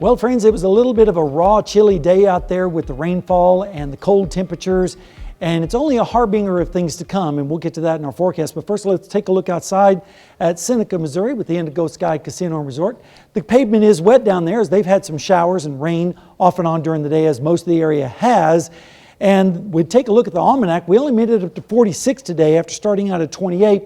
Well, friends, it was a little bit of a raw, chilly day out there with the rainfall and the cold temperatures, and it's only a harbinger of things to come, and we'll get to that in our forecast. But first, let's take a look outside at Seneca, Missouri with the Indigo Sky Casino and Resort. The pavement is wet down there as they've had some showers and rain off and on during the day, as most of the area has. And we take a look at the almanac. We only made it up to 46 today after starting out at 28.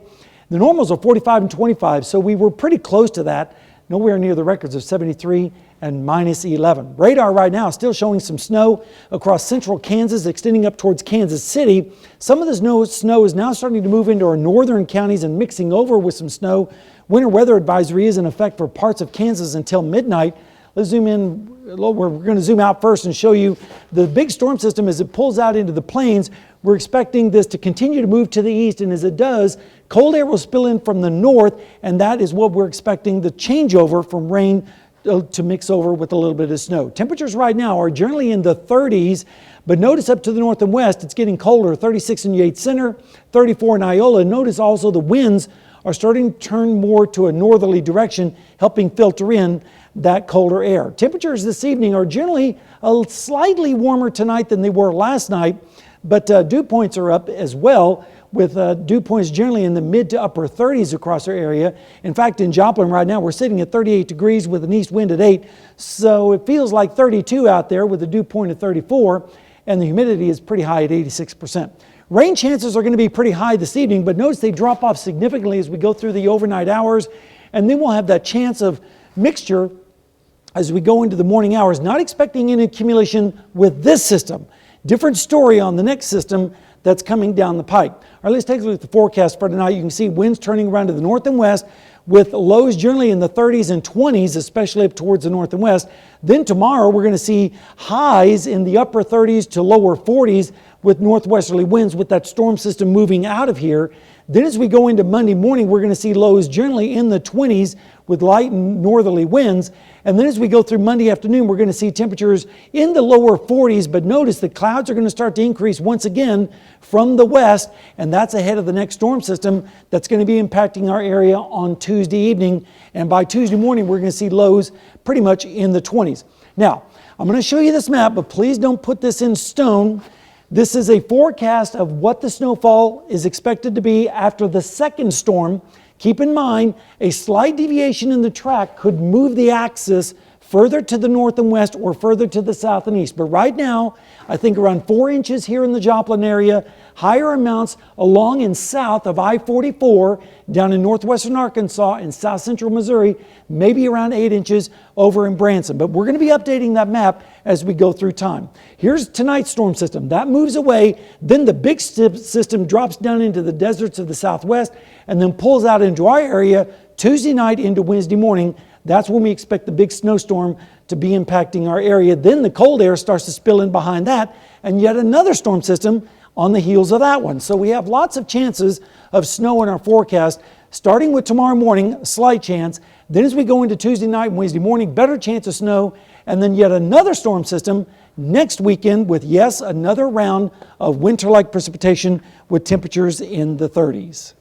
The normals are 45 and 25, so we were pretty close to that. Nowhere near the records of 73 and minus 11. Radar right now still showing some snow across central Kansas, extending up towards Kansas City. Some of the snow is now starting to move into our northern counties and mixing over with some snow. Winter weather advisory is in effect for parts of Kansas until midnight. Let's zoom in. We're going to zoom out first and show you the big storm system as it pulls out into the plains. We're expecting this to continue to move to the east, and as it does, cold air will spill in from the north, and that is what we're expecting, the changeover from rain to mix over with a little bit of snow. Temperatures right now are generally in the 30s, but notice up to the north and west, it's getting colder. 36 in Yates Center, 34 in Iola. Notice also the winds are starting to turn more to a northerly direction, helping filter in that colder air. Temperatures this evening are generally slightly warmer tonight than they were last night, but dew points are up as well, with dew points generally in the mid to upper 30s across our area. In fact, in Joplin right now, we're sitting at 38 degrees with an east wind at 8, so it feels like 32 out there with a dew point of 34, and the humidity is pretty high at 86%. Rain chances are going to be pretty high this evening, but notice they drop off significantly as we go through the overnight hours, and then we'll have that chance of mixture as we go into the morning hours. Not expecting any accumulation with this system. Different story on the next system that's coming down the pike. All right, let's take a look at the forecast for tonight. You can see winds turning around to the north and west with lows generally in the 30s and 20s, especially up towards the north and west. Then tomorrow we're going to see highs in the upper 30s to lower 40s with northwesterly winds with that storm system moving out of here. Then as we go into Monday morning, we're going to see lows generally in the 20s with light and northerly winds. And then as we go through Monday afternoon, we're going to see temperatures in the lower 40s, but notice the clouds are going to start to increase once again from the west, and that's ahead of the next storm system that's going to be impacting our area on Tuesday evening. And by Tuesday morning, we're going to see lows pretty much in the 20s. Now, I'm going to show you this map, but please don't put this in stone. This is a forecast of what the snowfall is expected to be after the second storm. Keep in mind, a slight deviation in the track could move the axis further to the north and west or further to the south and east. But right now, I think around 4 inches here in the Joplin area, higher amounts along and south of I-44, down in northwestern Arkansas and south central Missouri, maybe around 8 inches over in Branson. But we're going to be updating that map as we go through time. Here's tonight's storm system. That moves away, then the big system drops down into the deserts of the southwest and then pulls out into our area Tuesday night into Wednesday morning. That's when we expect the big snowstorm to be impacting our area. Then the cold air starts to spill in behind that, and yet another storm system on the heels of that one. So we have lots of chances of snow in our forecast, starting with tomorrow morning, a slight chance. Then as we go into Tuesday night and Wednesday morning, better chance of snow, and then yet another storm system next weekend with, yes, another round of winter-like precipitation with temperatures in the 30s.